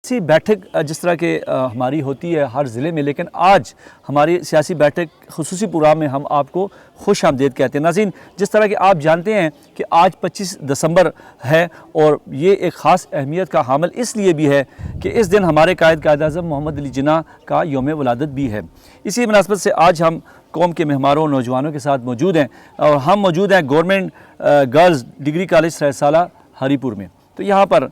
सियासी बैठक जिस तरह के हमारी होती है हर ज़िले में, लेकिन आज हमारी सियासी बैठक खुसूसी प्रोग्राम में हम आपको खुश आमदीद कहते हैं। नाज़रीन, जिस तरह कि आप जानते हैं कि आज 25 दिसंबर है और ये एक ख़ास अहमियत का हामिल इसलिए भी है कि इस दिन हमारे कायद-ए-आज़म मोहम्मद अली जिन्ना का यौम वलादत भी है। इसी मुनासबत से आज हम कौम के मेहमानों नौजवानों के साथ मौजूद हैं और हम मौजूद हैं गवर्नमेंट गर्ल्स डिग्री कॉलेज सरायसाला हरीपुर में। तो यहाँ पर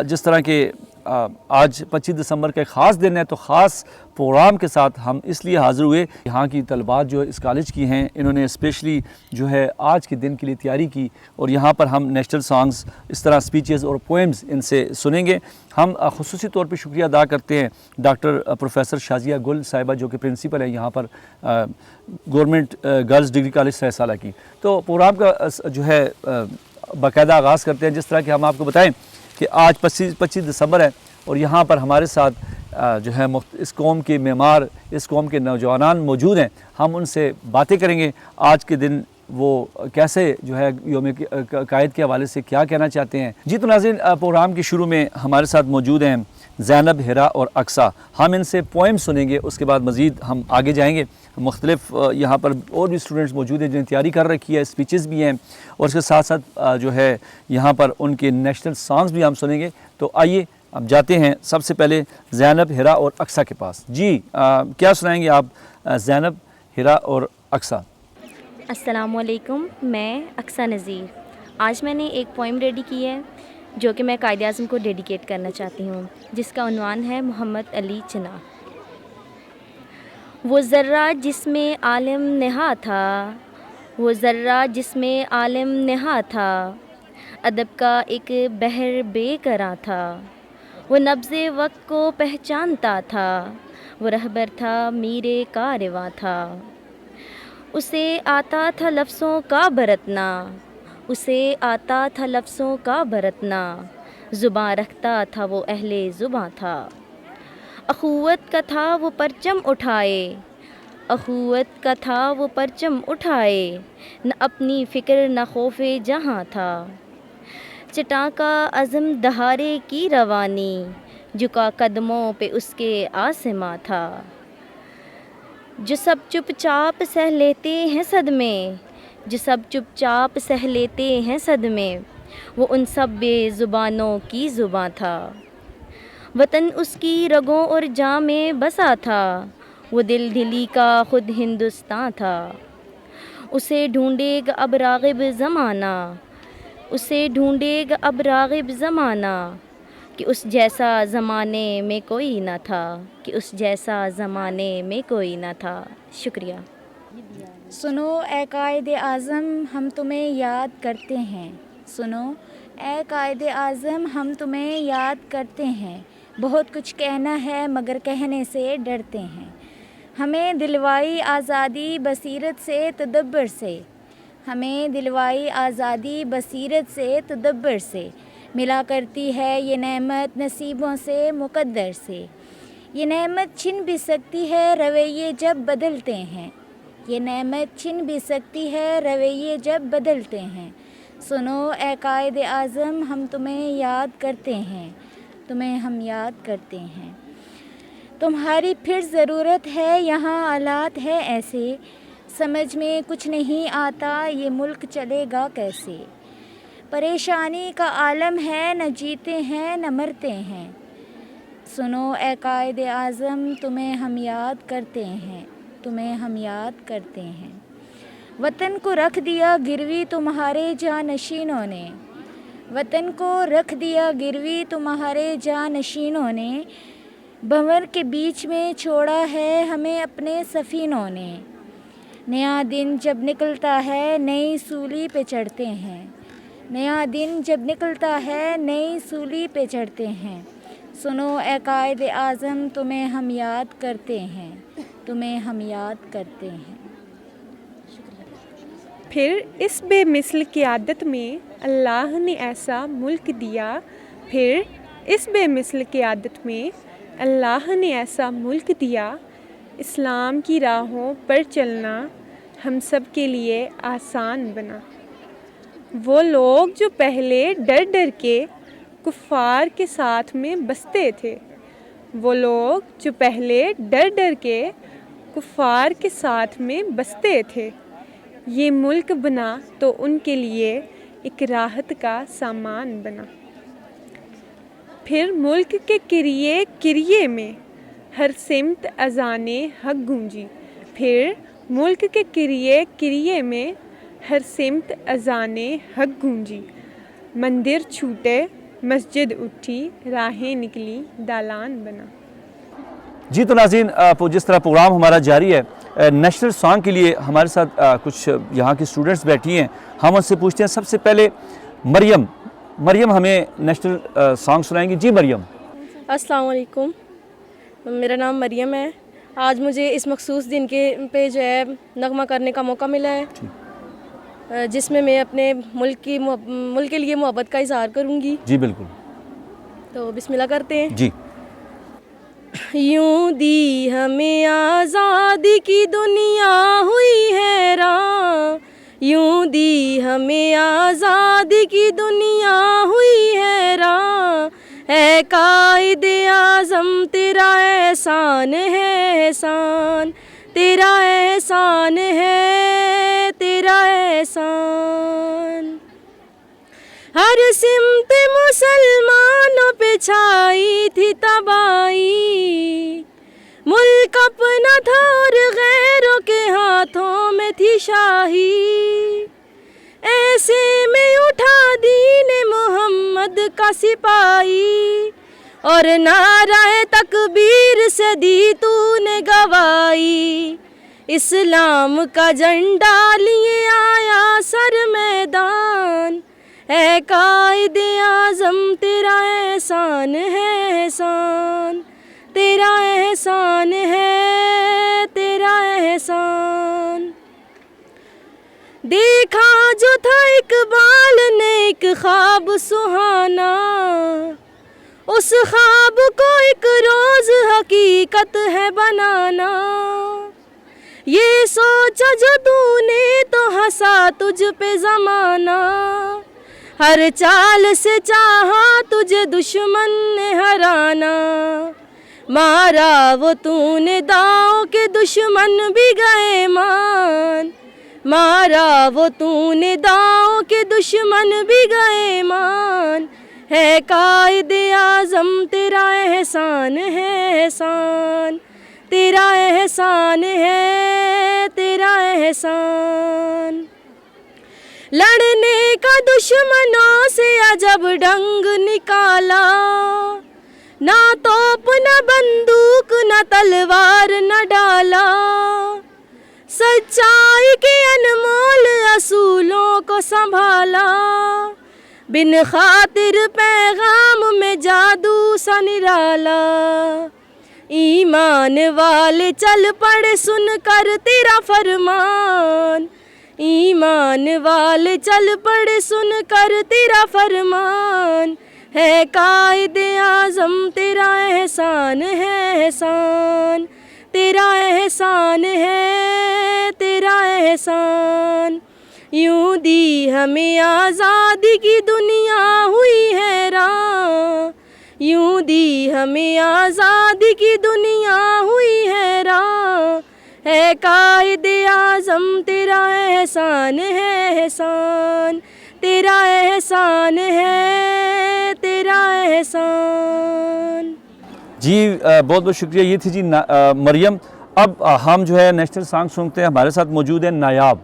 जिस तरह के आज 25 दिसंबर का ख़ास दिन है, तो ख़ास प्रोग्राम के साथ हम इसलिए हाज़िर हुए। यहाँ की तलबात जो इस कॉलेज की हैं, इन्होंने स्पेशली जो है आज के दिन के लिए तैयारी की और यहाँ पर हम नेशनल सॉन्ग्स, इस तरह स्पीचेस और पोएम्स इनसे सुनेंगे। हम ख़ुसूसी तौर पे शुक्रिया अदा करते हैं डॉक्टर प्रोफेसर शाजिया गुल साहिबा जो कि प्रिंसिपल है यहाँ पर गवर्नमेंट गर्ल्स डिग्री कॉलेज सरायसाला की। तो प्रोग्राम का जो है बाकायदा आगाज़ करते हैं। जिस तरह कि हम आपको बताएं कि आज 25 दिसंबर है और यहाँ पर हमारे साथ जो है इस कौम के मेमार, इस कौम के नौजवान मौजूद हैं। हम उनसे बातें करेंगे आज के दिन वो कैसे जो है यौम कायद के हवाले से क्या कहना चाहते हैं। जी तो नाज़रीन, प्रोग्राम के शुरू में हमारे साथ मौजूद हैं ज़ैनब, हिरा और अक्सा। हम इनसे पोएम सुनेंगे, उसके बाद मज़ीद हम आगे जाएंगे। मुख्तलिफ यहाँ पर और भी स्टूडेंट्स मौजूद हैं जिन्हें तैयारी कर रखी है, स्पीचेस भी हैं और उसके साथ साथ जो है यहाँ पर उनके नेशनल सॉन्ग्स भी हम सुनेंगे। तो आइए अब जाते हैं सबसे पहले ज़ैनब, हिरा और अक्सा के पास। जी क्या सुनाएंगे आप ज़ैनब, हिरा और अक्सा? अस्सलामुअलैकुम, मैं अक्सा नज़ीर। आज मैंने एक पोइम रेडी की है जो कि मैं कायद-ए-आज़म को डेडिकेट करना चाहती हूँ, जिसका उन्वान है मोहम्मद अली जिन्ना। वो ज़र्रा जिसमें आलिम नेहा था, वो ज़र्रा जिसमें आलिम नेहा था, अदब का एक बहर बेकरां था। वो नब्ज़े वक्त को पहचानता था, वो रहबर था मीरे कारवां था। उसे आता था लफ्ज़ों का बरतना, उसे आता था लफ्ज़ों का बरतना, ज़ुबान रखता था वो अहले ज़ुबां था। अख़ुवत का था वो परचम उठाए, अख़ुवत का था वो परचम उठाए, न अपनी फ़िक्र न खौफ़े जहाँ था। चटा का अज़म दहारे की रवानी, झुका कदमों पे उसके आसमां था। जो सब चुपचाप सह लेते हैं सदमे, जो सब चुपचाप सह लेते हैं सदमे, वो उन सब बेज़ुबानों की ज़ुबां था। वतन उसकी रगों और जाँ में बसा था, वो दिल दिली का ख़ुद हिंदुस्तान था। उसे ढूंढेगा अब राग़िब ज़माना, उसे ढूंढेगा अब राग़िब ज़माना, कि उस जैसा ज़माने में कोई ना था, कि उस जैसा ज़माने में कोई ना था। शुक्रिया। सुनो ए कायद-ए-आज़म हम तुम्हें याद करते हैं, सुनो ए कायद-ए-आज़म हम तुम्हें याद करते हैं। बहुत कुछ कहना है मगर कहने से डरते हैं। हमें दिलवाई आज़ादी बसीरत से तदब्बर से, हमें दिलवाई आज़ादी बसीरत से तदब्बर से, मिला करती है ये नेमत नसीबों से मुक़द्दर से। ये नेमत छिन भी सकती है रवैये जब बदलते हैं, ये नेमत छिन भी सकती है रवैये जब बदलते हैं। सुनो ए कायद-ए-आज़म हम तुम्हें याद करते हैं, तुम्हें हम याद करते हैं। तुम्हारी फिर ज़रूरत है यहाँ हालात है ऐसे, समझ में कुछ नहीं आता ये मुल्क चलेगा कैसे। परेशानी का आलम है, न जीते हैं न मरते हैं। सुनो ए कायद-ए-आज़म तुम्हें हम याद करते हैं, तुम्हें हम याद करते हैं। वतन को रख दिया गिरवी तुम्हारे जानशीनों ने, वतन को रख दिया गिरवी तुम्हारे जानशीनों ने, भंवर के बीच में छोड़ा है हमें अपने सफ़ीनों ने। नया दिन जब निकलता है नई सूली पे चढ़ते हैं, नया दिन जब निकलता है नई सूली पे चढ़ते हैं। सुनो ए कायद-ए-आज़म तुम्हें हम याद करते हैं, तुम्हें हम याद करते हैं। फिर इस बेमिसल क़ियादत में अल्लाह ने ऐसा मुल्क दिया, फिर इस बेमिसल क़ियादत में अल्लाह ने ऐसा मुल्क दिया, इस्लाम की राहों पर चलना हम सब के लिए आसान बना। वो लोग जो पहले डर डर के कुफ़ार के साथ में बसते थे। वो लोग जो पहले डर डर के कुफ़ार के साथ में बसते थे, ये मुल्क बना तो उनके लिए एक राहत का सामान बना। फिर मुल्क के किरिए किरिए में हर सिमत अज़ाने हक गूंजी। फिर मुल्क के किरिए किरिए में हर सिमत अज़ाने हक गूंजी। मंदिर छूटे, मस्जिद उठी, राहें निकली, दालान बना। जी तो नाज़रीन, जिस तरह प्रोग्राम हमारा जारी है, नेशनल सॉन्ग के लिए हमारे साथ कुछ यहाँ की स्टूडेंट्स बैठी हैं। हम उनसे पूछते हैं। सबसे पहले मरियम हमें नेशनल सॉन्ग सुनाएंगी। जी मरियम। अस्सलाम वालेकुम, मेरा नाम मरियम है। आज मुझे इस मखसूस दिन पे जो है नगमा करने का मौका मिला है, जिसमें मैं अपने मुल्क के लिए मोहब्बत का इज़हार करूँगी। जी बिल्कुल। तो बिस्मिल्लाह करते हैं। जी। यूं दी हमें आज़ादी की दुनिया हुई हैरान, यूं दी हमें आज़ादी की दुनिया हुई हैरान, है कायदे आज़म तेरा एहसान है एहसान, तेरा एहसान है तेरा एहसान। हर सिमत मुसलमानों पे छाई थी तबाही, मुल्क अपना था और गैरों के हाथों में थी शाही। ऐसे में उठा दीन मोहम्मद का सिपाही, और नाराए तकबीर से दी तूने गवाही। इस्लाम का झंडा लिए आया सर मैदान, है कायदे आज़म तेरा एहसान है एहसान, तेरा एहसान है तेरा एहसान। देखा जो था इकबाल ने एक ख्वाब सुहाना, उस ख्वाब को एक रोज़ हकीकत है बनाना। ये सोचा जो तूने तो हंसा तुझ पे ज़माना, हर चाल से चाहा तुझे दुश्मन ने हराना। मारा वो तूने दांव के दुश्मन भी गए मान, मारा वो तूने दांव के दुश्मन भी गए मान। है कायदे आज़म तेरा एहसान है एहसान, तेरा एहसान है तेरा एहसान। लड़ने का दुश्मनों से अजब ढंग निकाला, ना तोप न बंदूक न तलवार न डाला। सच्चाई के अनमोल असूलों को संभाला, बिन खातिर पैगाम में जादू सा निराला। ईमान वाले चल पड़े सुन कर तेरा फरमान, ईमान वाले चल पड़े सुन कर तेरा फरमान। है कायदे आज़म तेरा एहसान है एहसान, तेरा एहसान है तेरा एहसान। यूं दी हमें आज़ादी की दुनिया हुई हैरान, यूं दी हमें आज़ादी की दुनिया हुई हैरान। है कायदे आज़म तेरा एहसान है एहसान, तेरा एहसान है तेरा एहसान। जी बहुत बहुत शुक्रिया। ये थी जी मरियम। अब हम जो है नेशनल सॉन्ग सुनते हैं। हमारे साथ मौजूद है नायाब।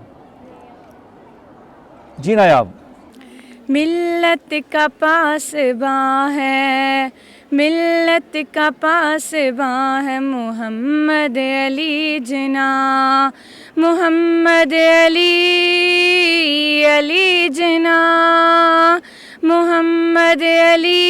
जी नायाब। मिल्लत का पासबां है, मिल्लत का पासबां है मोहम्मद अली जना, मोहम्मद अली जना, मोहम्मद अली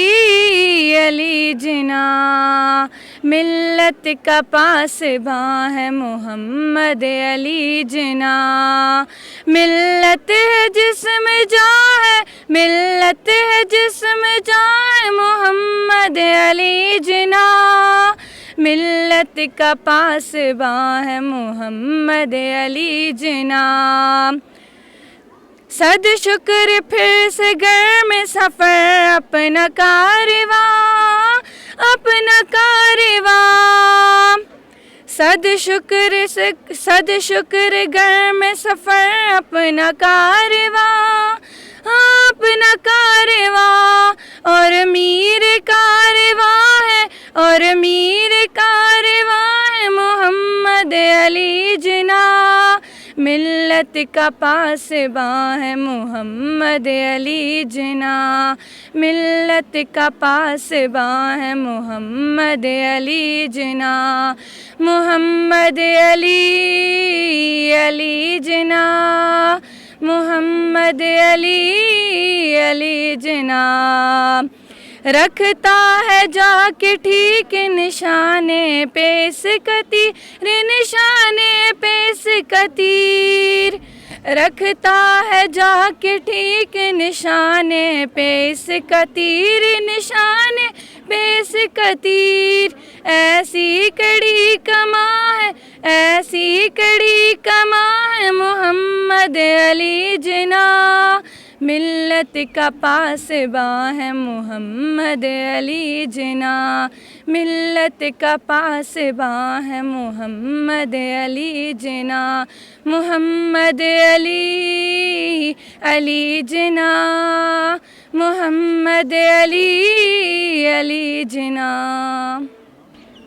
जना। मिल्लत का पासबां है मोहम्मद अली जना। मिल्लत है जिसमें जा है, मिल्लत है जिसमें जा है मोहम्मद अली जना। मिल्लत का पासबां है मोहम्मद अली जना। सद शुक्र फिर से घर में सफ़र अपना कारवां, अपना कारवां। सद शुक्र घर में सफ़र अपना कारवां, अपना कारवां। और मीर कारवां है, और मीर कारवां है मोहम्मद अली जिना। मिल्लत का पासबां है मोहम्मद अली जिना। मिल्लत का पासबां है मोहम्मद अली जिना। मोहम्मद अली अली जिना, मोहम्मद अली जिना। रखता है जाके ठीक निशाने पे इसकतीर, निशाने पे इसकतीर। रखता है जाके ठीक निशाने पे इसकतीर, निशाने पे इसकतीर। ऐसी कड़ी कमा है, ऐसी कड़ी कमा है मोहम्मद अली जिना। मिल्लत का पासबां है मोहम्मद अली जिना। मिल्लत का पासबां है मोहम्मद अली जिना। मोहम्मद अली जिना। मोहम्मद अली जिना।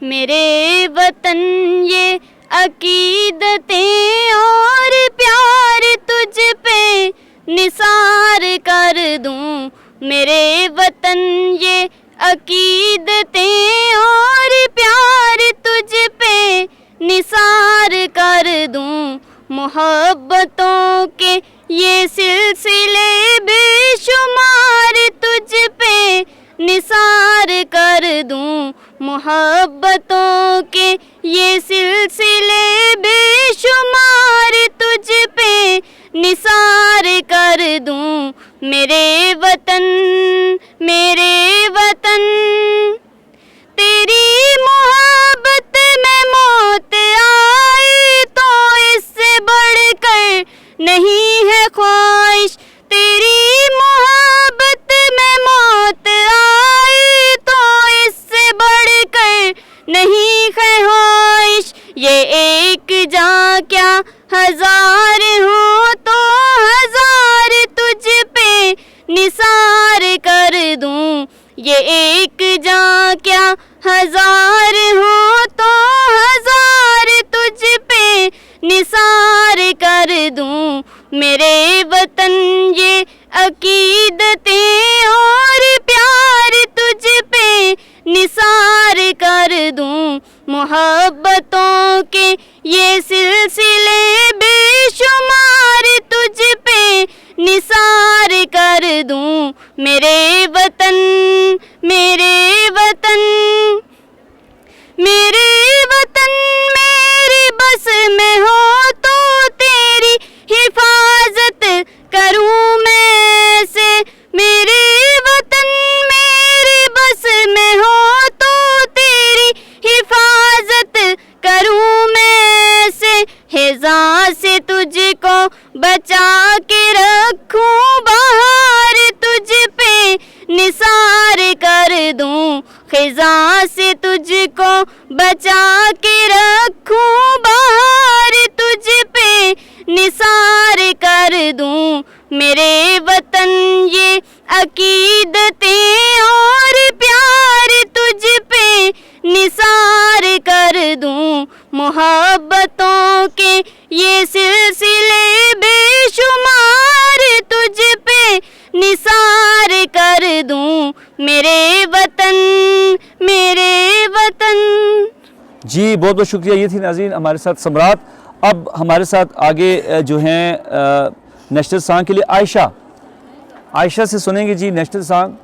मेरे वतन ये अकीदतें और प्यार तुझ पे निसार कर दूं। मेरे वतन ये अकीदतें और प्यार तुझ पे निसार कर दूं। मोहब्बतों के ये सिलसिले बेशुमार तुझ पे निसार कर दूं। मोहब्बतों के ये सिलसिले बेशुमार तुझ पे निसार कर दूं। मेरे वतन तेरी मोहब्बत में मौत आए तो इससे बढ़कर नहीं है ख्वाहिश। तेरी मोहब्बत में मौत आए तो इससे बढ़कर नहीं है ख्वाहिश। ये एक जान क्या हजार हो तो हजार तुझ पे निसार कर दूं। ये एक जान क्या हजार हो तो हजार तुझ पे निसार कर दूं। मेरे वतन ये अकीदतें और प्यार तुझ पे निसार कर दूं। मोहब्बतों के ये सिलसिले बेशुमार तुझ पे निसार कर दूं। मेरे वतन मेरे बस में हो तो तेरी हिफाजत करूं मैं से। मेरे वतन मेरे बस में हो तो तेरी हिफाजत करूं मैं से। हिज़ा से तुझको बचा के रखूं, बाहर तुझ पे निसार कर दूं। खिज़ा से तुझको बचा के रखूं, बाहर तुझ पे निसार कर दूं। मेरे वतन ये अकीदतें और प्यार तुझ पे निसार कर दूं। मोहब्बतों के ये सिलसिले बेशुमार तुझ पे निसार कर दूं। मेरे वतन जी बहुत बहुत शुक्रिया। ये थी नाज़रीन हमारे साथ सम्राट। अब हमारे साथ आगे जो हैं नेशनल सॉन्ग के लिए आयशा से सुनेंगे जी नेशनल सॉन्ग।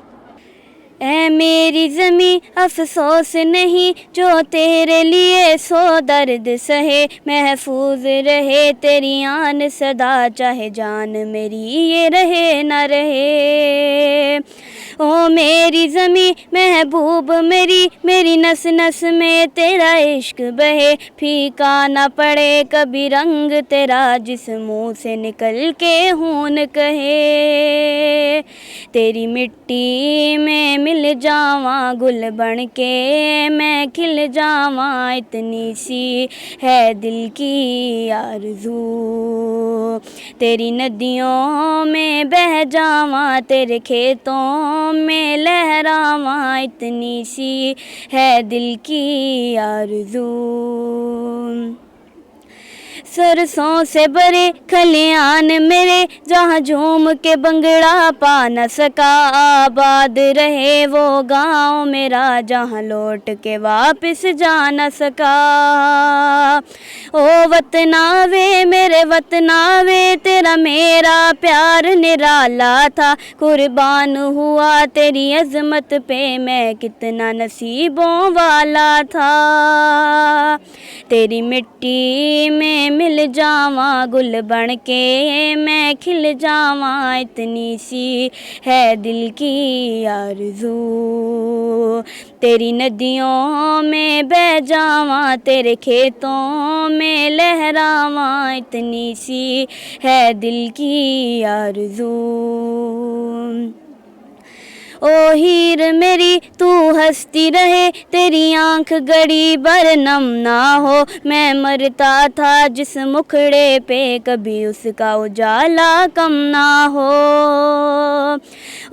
ऐ मेरी ज़मीं अफसोस नहीं जो तेरे लिए सो दर्द सहे, महफूज रहे तेरी आन सदा चाहे जान मेरी ये रहे ना रहे। ओ मेरी ज़मीं महबूब मेरी नस नस में तेरा इश्क बहे, फीका ना पड़े कभी रंग तेरा जिस मुँह से निकल के खून कहे। तेरी मिट्टी में मिल जावां गुल बन के मैं खिल जावां, इतनी सी है दिल की आरज़ू। तेरी नदियों में बह जावां तेरे खेतों में लहरावां, इतनी सी है दिल की आरज़ू। सरसों से भरे खलियान मेरे जहाँ झूम के बंगड़ा पा न सका, आबाद रहे वो गाँव मेरा जहाँ लौट के वापस जा न सका। ओ वतनावे मेरे वतनावे तेरा मेरा प्यार निराला था, कुर्बान हुआ तेरी अज़मत पे मैं कितना नसीबों वाला था। तेरी मिट्टी में मिल जावां गुल बन के मैं खिल जावां, इतनी सी है दिल की आरज़ू। तेरी नदियों में बह जावां तेरे खेतों में लहरावां, इतनी सी है दिल की आरज़ू। ओ हीर मेरी तू हंसती रहे तेरी आँख गड़ी बरनम ना हो, मैं मरता था जिस मुखड़े पे कभी उसका उजाला कम ना हो।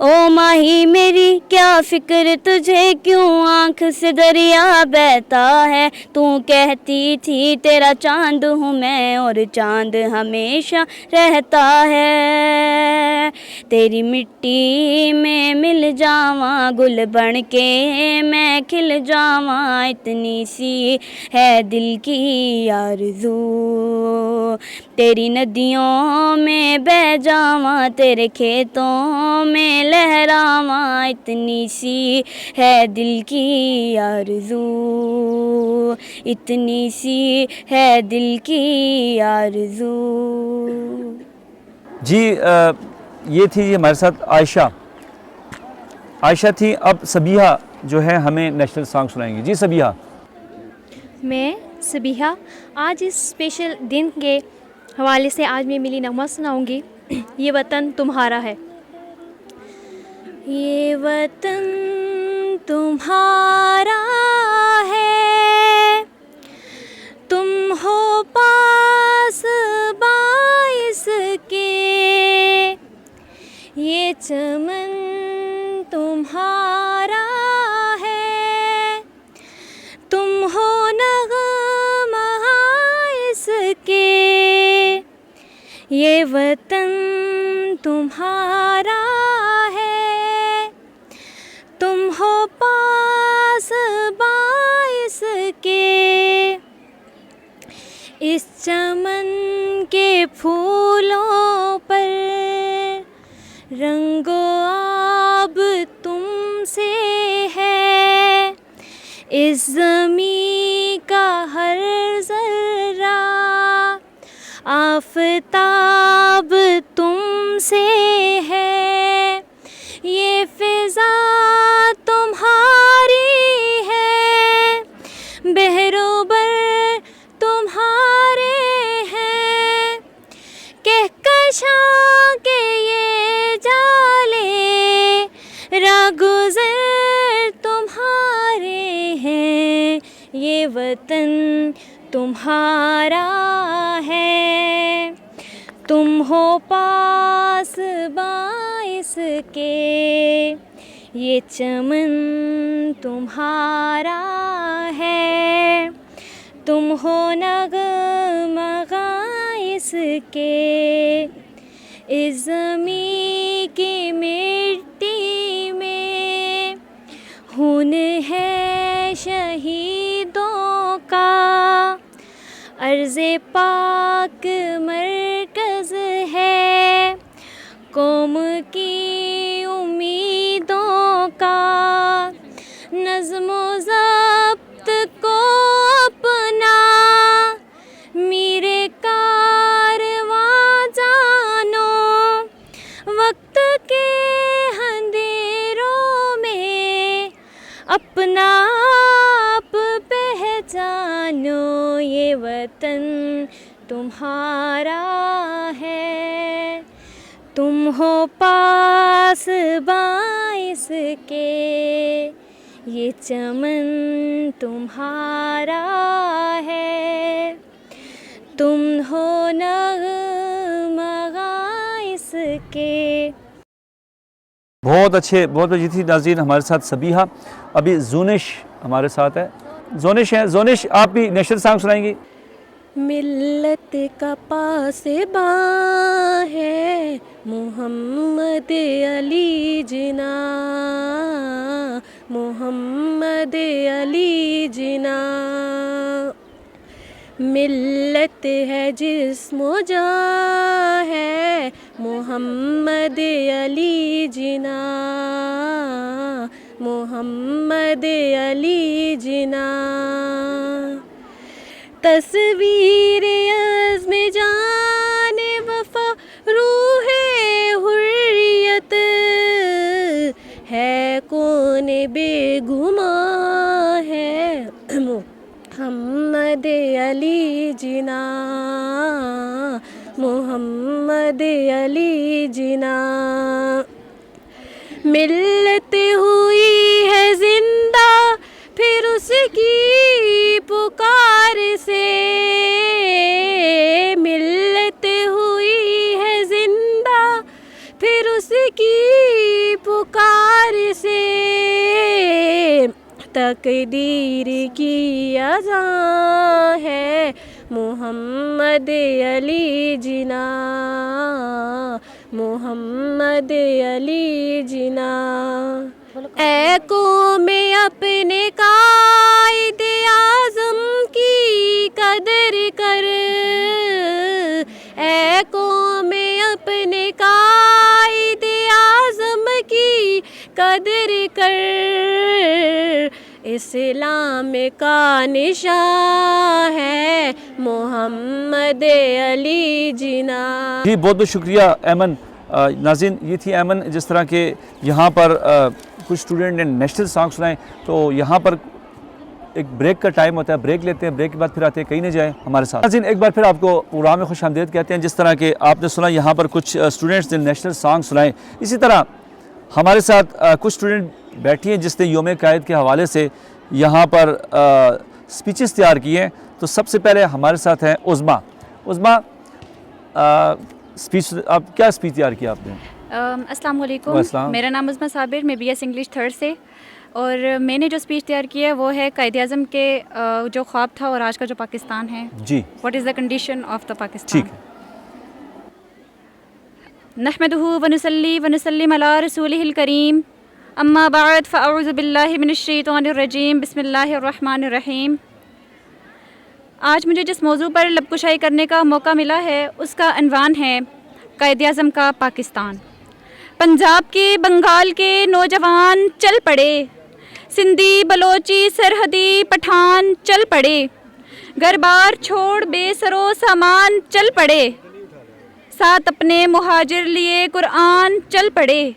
ओ माही मेरी क्या फिक्र तुझे क्यों आँख से दरिया बहता है, तू कहती थी तेरा चांद हूँ मैं और चांद हमेशा रहता है। तेरी मिट्टी में मिल जावां गुल बन के मैं खिल जावां, इतनी सी है दिल की आरज़ू। तेरी नदियों में बह जावां तेरे खेतों में लहरावां, इतनी सी है दिल की आरज़ू, इतनी सी है दिल की आरज़ू। जी ये थी हमारे साथ आयशा थी। अब सबिहा जो है हमें नेशनल सॉन्ग सुनाएंगी। जी सबिहा। मैं सबिहा आज इस स्पेशल दिन के हवाले से आज मैं मिली नगमा सुनाऊंगी। ये वतन तुम्हारा है। ये वतन तुम्हारा है, तुम हो पास बाइस के, ये चमन तुम्हारा है, तुम हो नग़मा इसके, ये वतन तुम्हारा है, तुम हो पास बाइस के। इस चमन के फूलों पर रंगो आब तुमसे है, इस ज़मीं का हर ज़र्रा आफ़ताब तुमसे है, ये फ़िज़ा तुम्हारी है, बहरोबर तुम्हारे हैं, कहकशां के ये जाले रागुज़र तुम्हारे हैं, ये वतन तुम्हारा है, तुम हो पास बाइस के, ये चमन तुम्हारा है, तुम हो नग़मा गाइस के। इस ज़मीं की मिट्टी में खून है शहीदों का, अर्ज़े पाक मरकज़ है, कौम की उम्मीदों का तुम्हारा है, तुम हो पास बाइस के, ये चमन तुम्हारा है, तुम हो नग़मा इसके। बहुत अच्छे, बहुत अच्छी थी नाज़रीन। हमारे साथ सबीहा, अभी जोनिश हमारे साथ है। जोनिश है, जोनिश आप भी नेशनल सॉन्ग सुनाएंगी? मिल्लत का पासेबां है मोहम्मद अली जिना, मोहम्मद अली जिना। मिल्लत है जिस्मो जां है मोहम्मद अली जिना, मोहम्मद अली जिना। तस्वीर अज़्म जान वफ़ा रूह हुर्रियत है, कौन बेगुमां है मोहम्मद अली जिना, मोहम्मद अली जिना। मिल्लत हुई है जिंदा फिर उसकी पुकार से, मिल्लत हुई है जिंदा फिर उसकी पुकार से। तकदीर की अज़ां है मोहम्मद अली जिना, मोहम्मद अली जिना। ऐ कौम अपने कायदे आज़म की कदर कर, ऐ कौम अपने कायदे आज़म की कदर कर, इस्लाम का निशान है मोहम्मद अली जिना। जी बहुत बहुत शुक्रिया ऐमन। नाज़रीन ये थी ऐमन। जिस तरह के यहाँ पर कुछ स्टूडेंट ने नेशनल सॉन्ग सुनाए, तो यहाँ पर एक ब्रेक का टाइम होता है, ब्रेक लेते हैं, ब्रेक के बाद फिर आते हैं, कहीं नहीं जाए हमारे साथ। नाज़रीन एक बार फिर आपको प्रोग्राम में खुश आमदीद कहते हैं। जिस तरह के आपने सुना यहाँ पर कुछ स्टूडेंट्स ने नेशनल सॉन्ग सुनाए, इसी तरह हमारे साथ कुछ स्टूडेंट बैठी हैं जिसने योम कायद के हवाले से यहाँ पर स्पीचेस तैयार किए हैं। तो सबसे पहले हमारे साथ हैं उज़्मा। उज़्मा स्पीच, आप क्या स्पीच तैयार किया आपने? अस्सलाम वालेकुम, मेरा नाम उज़्मा साबिर, मैं BS इंग्लिश 3rd से, और मैंने जो स्पीच तैयार किया है वो है कायद-ए-आज़म के जो ख्वाब था और आज का जो पाकिस्तान है। जी, what is the condition of the Pakistan. ठीक है। नहमदुहु व नुसल्ली व नुसल्लिम अला रसूलिहिल करीम, अम्मा बाद फ़अऊज़ु बिल्लाहि मिनश शैतानिर रजीम, बिस्मिल्लाहिर रहमानिर रहीम। आज मुझे जिस मौजू पर लबकुशाई करने का मौका मिला है उसका अनवान है कायद-ए-आज़म का पाकिस्तान। पंजाब के बंगाल के नौजवान चल पड़े, सिंधी बलोची सरहदी पठान चल पड़े, घर बार छोड़ बेसरो सामान चल पड़े, साथ अपने मुहाजिर लिए कुरान चल पड़े,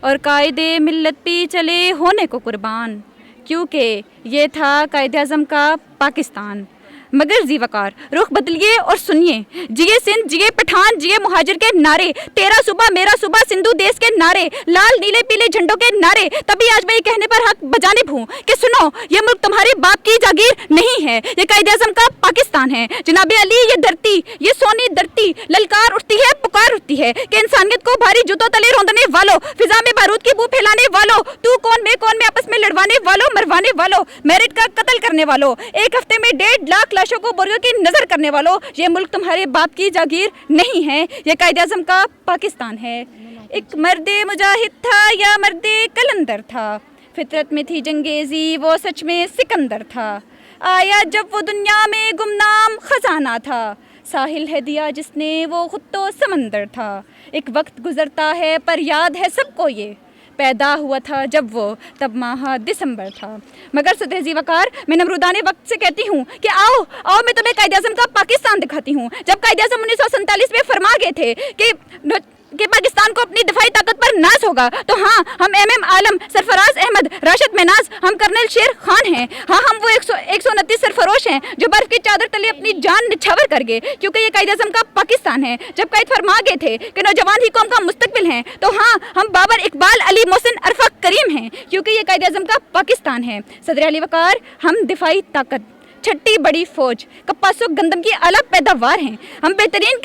और कायदे मिल्लत भी चले होने को कुर्बान, क्योंकि ये था कायद-ए-आज़म का पाकिस्तान। मगर ज़ीवकार रुख बदलिए और सुनिए, जिए सिंध जिए पठान जिए मुहाजिर के नारे, तेरा सूबा मेरा सूबा सिंधु देश के नारे, लाल नीले पीले झंडों के नारे, तभी आज मैं ये कहने पर हक बजाने भूँ कि सुनो ये मुल्क तुम्हारे बाप की जागीर नहीं है, ये कायद-ए-आज़म का पाकिस्तान है। जनाबे अली ये धरती ये सोनी धरती ललकार उठती है पुकार उठती है कि इंसानियत को भारी जूतों तले रौंदने वालों, फिजा में बारूद की बू फैलाने वालों, तू कौन मैं आपस में लड़वाने वालों, मरवाने वालों, मेरिट का कत्ल करने वालों, एक हफ्ते में 1.5 लाख लाशों को बोरियों की नजर करने वालों, ये मुल्क तुम्हारे बाप की जागीर नहीं है, ये कायद-ए-आज़म का पाकिस्तान है। एक मर्दे मुजाहिद था या मर्दे कलंदर था, फितरत में थी जंगेजी वो सच में सिकंदर था, आया जब वो दुनिया में गुमनाम खजाना था, साहिल है दिया जिसने वो खुद तो समंदर था। एक वक्त गुजरता है पर याद है सबको ये, पैदा हुआ था जब वो तब माह दिसंबर था। मगर सतहज़ी वकार मैं नमरूदाने वक्त से कहती हूँ कि आओ आओ मैं तुम्हें कायद-ए-आज़म का पाकिस्तान दिखाती हूँ। जब कायद-ए-आज़म 1947 में फरमा गए थे कि कि पाकिस्तान को अपनी दिफाई ताकत पर नाज होगा, तो हाँ हम MM आलम, सरफराज अहमद, राशिद महनाज, हम कर्नल शेर खान हैं। हाँ हम वो 129 सरफरोश हैं जो बर्फ की चादर तले अपनी जान निछावर कर गए, क्योंकि ये कायद आज़म का पाकिस्तान है। जब कायद फरमा गए थे कि नौजवान ही कौम का मुस्तकबिल हैं, तो हाँ हम बाबर, इकबाल, अली, मोहसिन, अरफा, करीम हैं, क्योंकि ये कायद आज़म का पाकिस्तान है। सदर अली वकार, हम दिफाई ताकत, छठी बड़ी फौज, कपासो गंदम की आला पैदावार हैं। हम बेहतरीन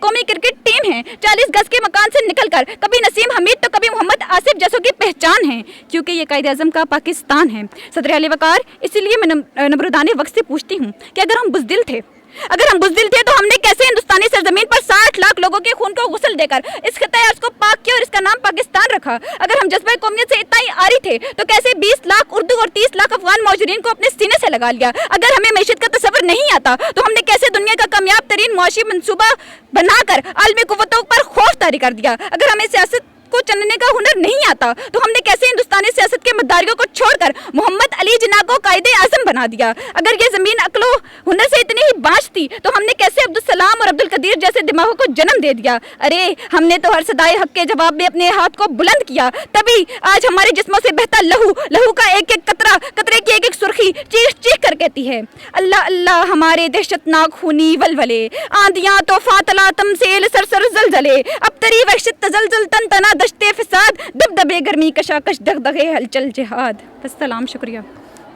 कौमी क्रिकेट टीम है। 40 गज के मकान से निकलकर कभी नसीम हमीद तो कभी मोहम्मद आसिफ जैसों की पहचान है, क्योंकि ये कायद आज़म का पाकिस्तान है। सदर अली वकार, इसीलिए मैं नमरुदाने वक्त से पूछती हूँ कि अगर हम बुज़दिल थे तो हमने कैसे हिंदुस्तानी सरजमीन पर 60 लाख लोगों के खून को गुस्ल देकर इस खितायाज को पाक किया और इसका नाम पाकिस्तान रखा। अगर हम जज्बा कौमियत से इतना ही आरी थे तो कैसे 20 लाख उर्दू और 30 लाख अफगान मौजूदीन को अपने सीने से लगा लिया। अगर हमें मैशत का तस्वर नहीं आता तो हमने कैसे दुनिया का कामयाब तरीन मुआशी मंसूबा बनाकर आलमी कुव्वतों पर खौफ तारी कर दिया। अगर हमें सियासत को चुनने का हुनर नहीं आता तो हमने कैसे हिंदुस्तानी सियासत के मद्दारियों को छोड़कर मोहम्मद अली जिन्ना को कायदे आज़म बना दिया। अगर ये ज़मीन अक्लो हुनर से इतनी ही बाँच थी तो हमने कैसे अब्दुल सलाम और अब्दुल कदीर जैसे दिमागों को जन्म दे दिया। अरे हमने तो हर सदाए हक के जवाब में अपने हाथ को बुलंद किया, तभी आज हमारे जिस्मों से बहता लहू का एक एक कतरे की एक एक सुर्खी चीख चीख कर कहती है, अल्लाह अल्लाह हमारे दहशतनाक खूनी वलवले, आंधियाँ तूफान तलातम सेल सरसर जलजले, अब तरी वहशत तजलजल तन तना दश्ते फिसाद, दबदबे गर्मी कशाकश दगदगे हलचल जिहाद। अस्सलाम, शुक्रिया।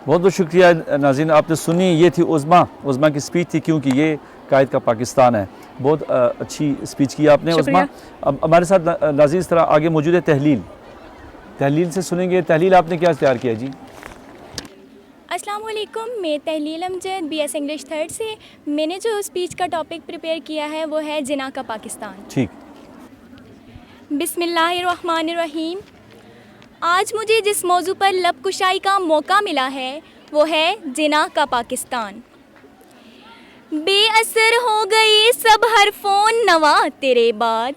बहुत बहुत शुक्रिया नाज़रीन, आपने सुनी, ये थी उज़मा की स्पीच थी, क्योंकि ये कायद का पाकिस्तान है। बहुत अच्छी स्पीच की आपने उज़मा। अब हमारे साथ नाज़रीन इस तरह आगे मौजूद है तहलील से सुनेंगे। तहलील आपने क्या तैयार किया जी? अस्सलाम वालेकुम, मैं तहलील अमजद BS इंग्लिश 3rd से। मैंने जो स्पीच का टॉपिक प्रिपेयर किया है वो है जिना का पाकिस्तान। ठीक। बिस्मिल्लाहिर्रहमानिर्रहीम। आज मुझे जिस मौजू पर लब कुशाई का मौका मिला है वो है जिना का पाकिस्तान। बेअसर हो गई सब हरफों नवा तेरे बाद,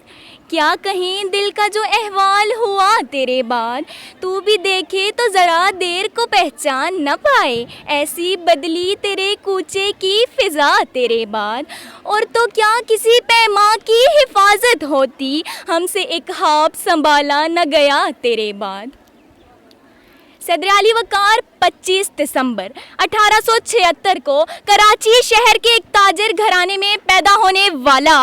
क्या कहीं दिल का जो अहवाल हुआ तेरे बाद, तू भी देखे तो ज़रा देर को पहचान न पाए, ऐसी बदली तेरे कूचे की फ़िज़ा तेरे बाद। और तो क्या किसी पैमा की हिफाजत होती, हमसे एक ख्वाब संभाला न गया तेरे बाद। सदर अली वकार 25 दिसंबर 1876 को कराची शहर के एक ताजिर घराने में पैदा होने वाला,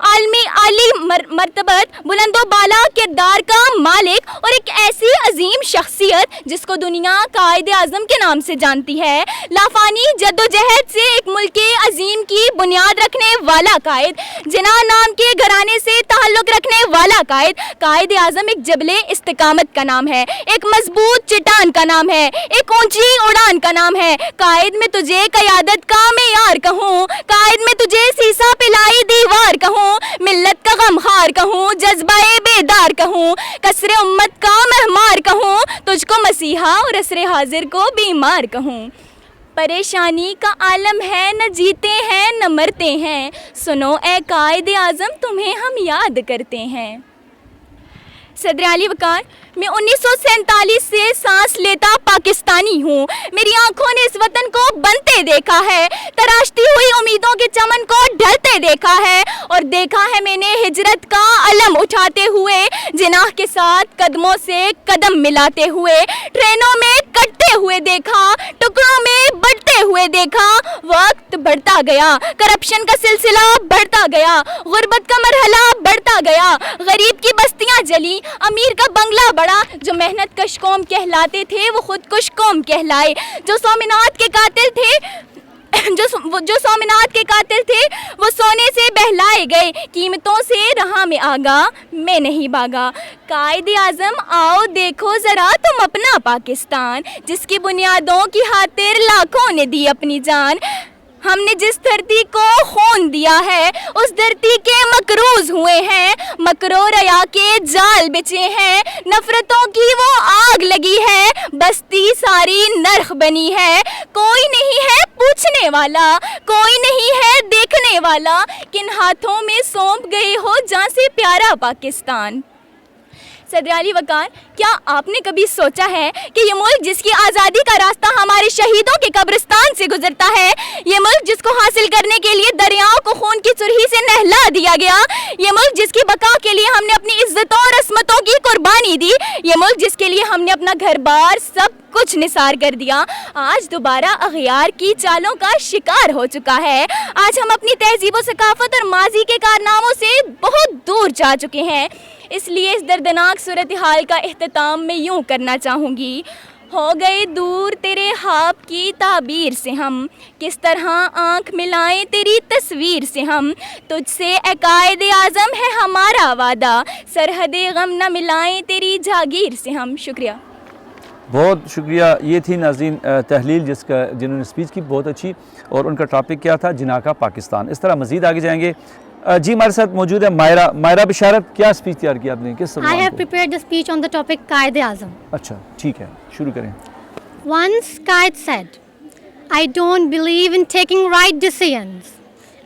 आली मर्तबत बुलंदो बाला किरदार का मालिक और एक ऐसी अजीम शख्सियत जिसको दुनिया कायद आज़म के नाम से जानती है, लाफानी जद्दोजहद से एक मुल्क के अजीम की बुनियाद रखने वाला कायद, जिना नाम के घराने से ताल्लुक़ रखने वाला कायद आज़म एक जबले इस्तिकामत का नाम है, एक मजबूत चिटान का नाम है, एक ऊंची उड़ान का नाम है। कायद में तुझे क़यादत का मेयार कहूँ, कायद में तुझे सीसा पिलाई दीवार कहूँ, मिल्लत का गमखार कहूँ, जज्बाए बेदार कहूँ, कसरे उम्मत का महमार कहूँ, तुझको मसीहा और असरे हाजिर को बीमार कहूँ। परेशानी का आलम है, न जीते हैं न मरते हैं, सुनो ए कायद आज़म तुम्हें हम याद करते हैं। सदर अली वकार, मैं 1947 से सांस लेता पाकिस्तानी हूँ। मेरी आंखों ने इस वतन को बनते देखा है, तराशती हुई उम्मीदों के चमन को ढलते देखा है, और देखा है मैंने हिजरत का अलम उठाते हुए, जिनाह के साथ कदमों से कदम मिलाते हुए, ट्रेनों में कटते हुए देखा, टुकड़ों में बढ़ते हुए देखा। वक्त बढ़ता गया, करप्शन का सिलसिला बढ़ता गया, गुर्बत का मरहला बढ़ता गया, गरीब की बस्तियाँ जली, अमीर का बंगला बड़ा। जो मेहनत कश कौम कहलाते थे वो खुदकुश कौम कहलाए, जो स्वामीनाथ के कातिल थे वो सोने से बहलाए गए, कीमतों से राह में आगा मैं नहीं भागा। कायद आज़म आओ देखो ज़रा तुम अपना पाकिस्तान, जिसकी बुनियादों की खातिर लाखों ने दी अपनी जान। हमने जिस धरती को खून दिया है उस धरती के मकरूज हुए हैं, मकरो रया के जाल बिछे हैं, नफरतों की वो आग लगी है, बस्ती सारी नरख बनी है। कोई नहीं है पूछने वाला, कोई नहीं है देखने वाला, किन हाथों में सौंप गए हो जहाँ से प्यारा पाकिस्तान। सदर अली वकार, क्या आपने कभी सोचा है कि ये मुल्क जिसकी आज़ादी का रास्ता हमारे शहीदों के कब्रिस्तान से गुजरता है, ये मुल्क जिसको हासिल करने के लिए दरियाओं को खून की सुरही से नहला दिया गया, ये मुल्क जिसकी बका के लिए हमने अपनी इज्जतों और अस्मतों की कुर्बानी दी, ये मुल्क जिसके लिए हमने अपना घर बार सब कुछ निसार कर दिया, आज दोबारा अगयार की चालों का शिकार हो चुका है। आज हम अपनी तहजीब व सकाफत और माजी के कारनामों से बहुत दूर जा चुके हैं। इसलिए इस दर्दनाक सूरत हाल का इख्तिताम मैं यूँ करना चाहूँगी। हो गए दूर तेरे ख्वाब की ताबीर से हम, किस तरह आँख मिलाएं तेरी तस्वीर से हम, तुझसे अकायद आज़म है हमारा वादा, सरहद गम न मिलाएं तेरी जागीर से हम। शुक्रिया, बहुत शुक्रिया। ये थी नाज़रीन तहलील जिन्होंने स्पीच की, बहुत अच्छी, और उनका टॉपिक क्या था, जिना का पाकिस्तान। इस तरह मज़ीद आगे जाएंगे। जी हमारे साथ मौजूद है मायरा बिशारत। क्या स्पीच तैयार किया आपने, किस I have prepared the speech on the topic Qaid-e-Azam. अच्छा ठीक है, शुरू करें। Once Qaid said, I don't believe in taking right decisions.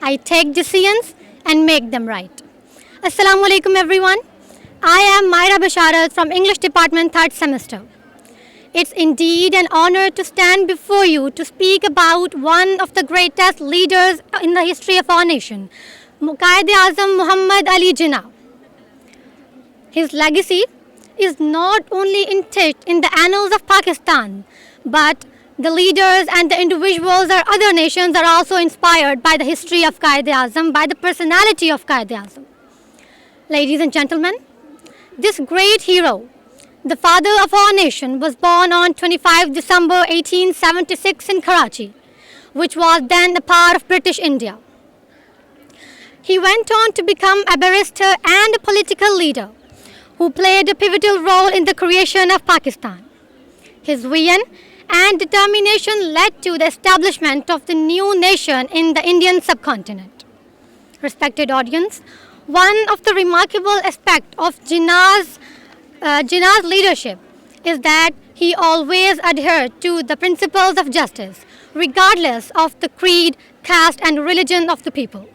I take decisions and make them right. Assalamu alaikum everyone. I am Myra Bisharat from English Department 3rd semester. It's indeed an honor to stand before you to speak about one of the greatest leaders in the history of our nation, Qaid-e-Azam Muhammad Ali Jinnah. His legacy is not only etched in the annals of Pakistan, but the leaders and the individuals of other nations are also inspired by the history of Qaid-e-Azam, by the personality of Qaid-e-Azam. Ladies and gentlemen, this great hero, the father of our nation, was born on 25 December 1876 in Karachi, which was then a part of British India. He went on to become a barrister and a political leader who played a pivotal role in the creation of Pakistan. His vision and determination led to the establishment of the new nation in the Indian subcontinent. Respected audience, one of the remarkable aspects of Jinnah's leadership is that he always adhered to the principles of justice, regardless of the creed, caste and religion of the people.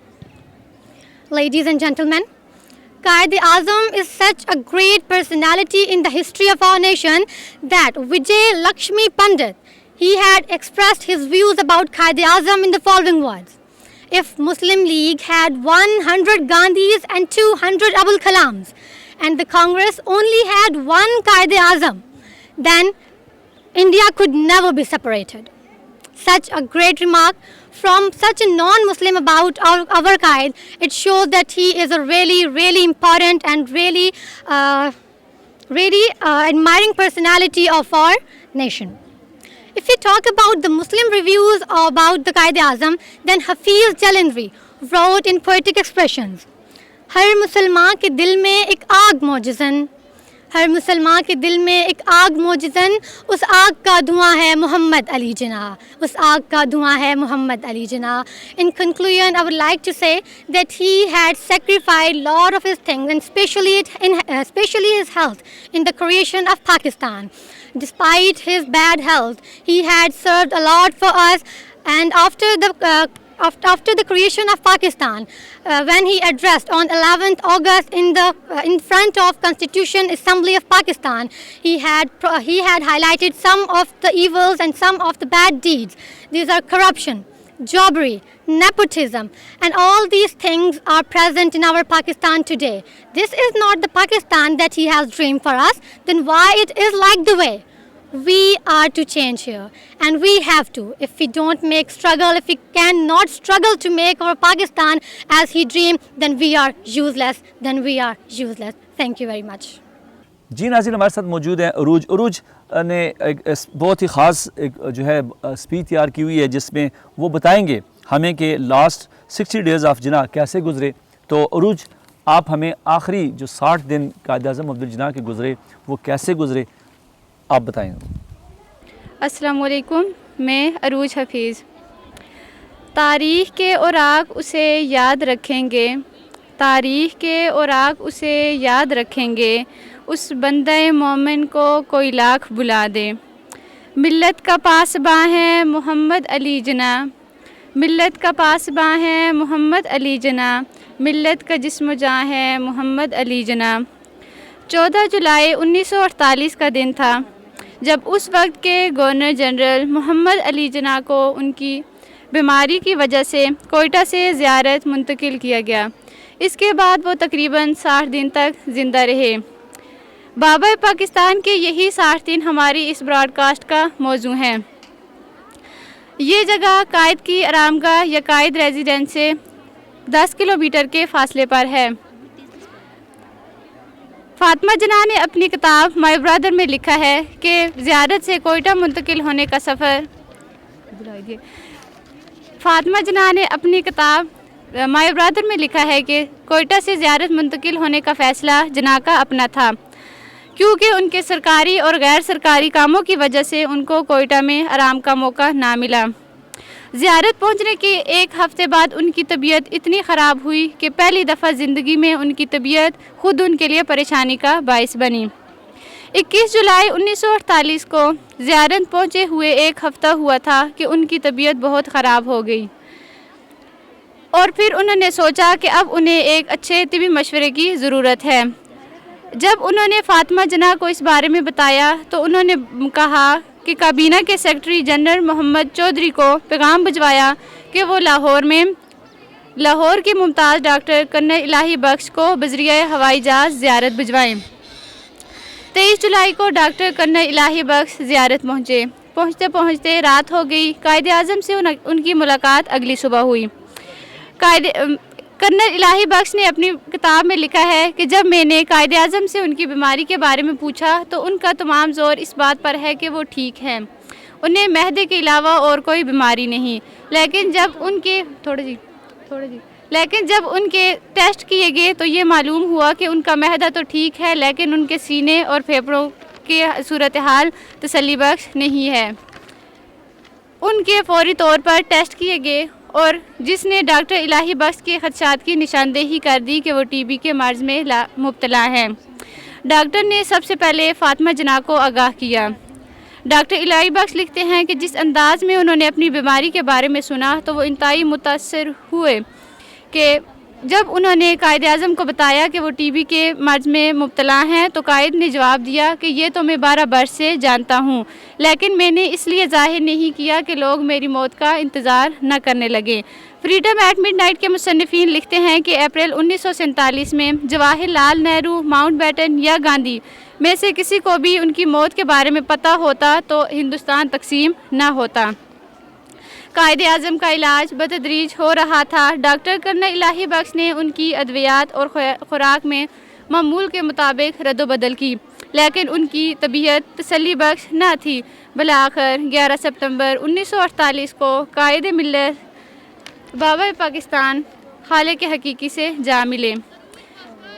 Ladies and gentlemen, Qaid-e-Azam is such a great personality in the history of our nation that Vijay Lakshmi Pandit, he had expressed his views about Qaid-e-Azam in the following words. If Muslim League had 100 Gandhis and 200 Abul Kalams, and the Congress only had one Qaid-e-Azam, then India could never be separated. Such a great remark from such a non-Muslim about our Qaid, it shows that he is a really important and really admiring personality of our nation. If we talk about the Muslim reviews about the Qaid-e-Azam, then Hafiz Jalandhari wrote in poetic expressions, हर मुसलमान के दिल में एक आग मौजज़न, हर मुसलमान के दिल में एक आग मौजज़न, उस आग का धुआं है मोहम्मद अली जिन्ना, उस आग का धुआं है Mohammad Ali Jinnah. In conclusion, I would like to say that he had sacrificed a lot of his things, and especially his health, in the creation of Pakistan. Despite his bad health, he had served a lot for us, and after the creation of Pakistan, when he addressed on 11th August in front of Constitution Assembly of Pakistan, he had highlighted some of the evils and some of the bad deeds. These are corruption, jobbery, nepotism, and all these things are present in our Pakistan today. This is not the Pakistan that he has dreamed for us. Then why it is like the way? We are to change here, and we have to. If we don't make struggle, if we cannot struggle to make our Pakistan as he dreamed, then we are useless. Thank you very much. जी नाज़रीन, हमारे साथ मौजूद हैं उरूज ने एक बहुत ही ख़ास जो है स्पीच तैयार की हुई है, जिसमें वो बताएंगे हमें कि लास्ट 60 डेज़ ऑफ जिन्ना कैसे गुजरे. तो उरूज, आप हमें आखिरी जो 60 दिन कायद-ए-आज़म अब्दुल जिन्ना के गुजरे वो कैसे गुजरे, आप बताएं. अस्सलाम वालेकुम, मैं अरूज हफीज़. तारीख़ के औराक उसे याद रखेंगे, तारीख़ के औराक उसे याद रखेंगे, उस बंदे मोमिन को कोई लाख बुला दे. मिल्लत का पासबां है मोहम्मद अली जिन्ना, मिल्लत का पासबां है मोहम्मद अली जिन्ना, मिल्लत का जिस्म जाँ है मोहम्मद अली जिन्ना. 14 जुलाई 1948 का दिन था जब उस वक्त के गवर्नर जनरल मोहम्मद अली जिन्ना को उनकी बीमारी की वजह से कोयटा से ज़ियारत मुंतकिल किया गया। इसके बाद वो तकरीबन 60 दिन तक ज़िंदा रहे। बाबर पाकिस्तान के यही 60 दिन हमारी इस ब्रॉडकास्ट का मौजू हैं। ये जगह कायद की आरामगाह या कायद रेजिडेंस से 10 किलोमीटर के फासले पर है। फातिमा जिन्ना ने अपनी किताब माय ब्रदर में लिखा है कि ज़ियारत से कोयटा मुंतकिल होने का सफ़र फातिमा जिन्ना ने अपनी किताब माय ब्रदर में लिखा है कि कोयटा से ज़ियारत मुंतकिल होने का फ़ैसला जिन्ना का अपना था, क्योंकि उनके सरकारी और गैर सरकारी कामों की वजह से उनको कोयटा में आराम का मौका ना मिला। ज़ियारत पहुंचने के एक हफ़्ते बाद उनकी तबीयत इतनी ख़राब हुई कि पहली दफ़ा ज़िंदगी में उनकी तबीयत खुद उनके लिए परेशानी का बायस बनी। 21 जुलाई 1948 को ज़ियारत पहुंचे हुए एक हफ़्ता हुआ था कि उनकी तबीयत बहुत ख़राब हो गई और फिर उन्होंने सोचा कि अब उन्हें एक अच्छे तिबी मशवरे की ज़रूरत है। जब उन्होंने फातिमा जिन्ना को इस बारे में बताया तो उन्होंने कहा कि काबीना के सेक्रेटरी जनरल मोहम्मद चौधरी को पैगाम भिजवाया कि वो लाहौर के मुमताज़ डॉक्टर कर्नल इलाही बख्श को बज़रिया हवाई जहाज़ ज़ियारत भिजवाएं। 23 जुलाई को डॉक्टर कर्नल इलाही बख्श ज़ियारत पहुँचे। पहुँचते पहुँचते रात हो गई। कायदे आज़म से उनकी मुलाकात अगली सुबह हुई। कर्नल इलाही बख्श ने अपनी किताब में लिखा है कि जब मैंने कायदे आज़म से उनकी बीमारी के बारे में पूछा तो उनका तमाम जोर इस बात पर है कि वो ठीक हैं, उन्हें महदे के अलावा और कोई बीमारी नहीं। लेकिन जब उनके टेस्ट किए गए तो ये मालूम हुआ कि उनका महदा तो ठीक है, लेकिन उनके सीने और फेफड़ों के सूरत हाल तसल्ली बख्श नहीं है। उनके फौरी तौर पर टेस्ट किए गए और जिसने डॉक्टर इलाही बख्श के खदशात की निशानदेही कर दी कि वो टीबी के मर्ज़ में मुब्तला हैं। डॉक्टर ने सबसे पहले फातिमा जिन्ना को आगाह किया। डॉक्टर इलाही बख्श लिखते हैं कि जिस अंदाज़ में उन्होंने अपनी बीमारी के बारे में सुना तो वो इंतहाई मुतासर हुए कि जब उन्होंने कायद आज़म को बताया कि वो टीबी के मर्ज़ में मुब्तला हैं तो कायद ने जवाब दिया कि ये तो मैं 12 बरस से जानता हूँ, लेकिन मैंने इसलिए ज़ाहिर नहीं किया कि लोग मेरी मौत का इंतज़ार न करने लगे। फ्रीडम एट मिडनाइट के मुसन्निफ़ीन लिखते हैं कि अप्रैल 1947 में जवाहरलाल नेहरू, माउंटबेटन या गांधी में से किसी को भी उनकी मौत के बारे में पता होता तो हिंदुस्तान तकसीम न होता। कायदे आज़म का इलाज बतदरीज हो रहा था। डॉक्टर कर्नल इलाही बख्श ने उनकी अद्वियात और खुराक में मामूल के मुताबिक रद्दबदल की, लेकिन उनकी तबीयत तसल्ली बख्श न थी। बिलाखिर 11 सितंबर 1948 को कायद मिल्लत बाबर पाकिस्तान खालिक हकीकी से जा मिले।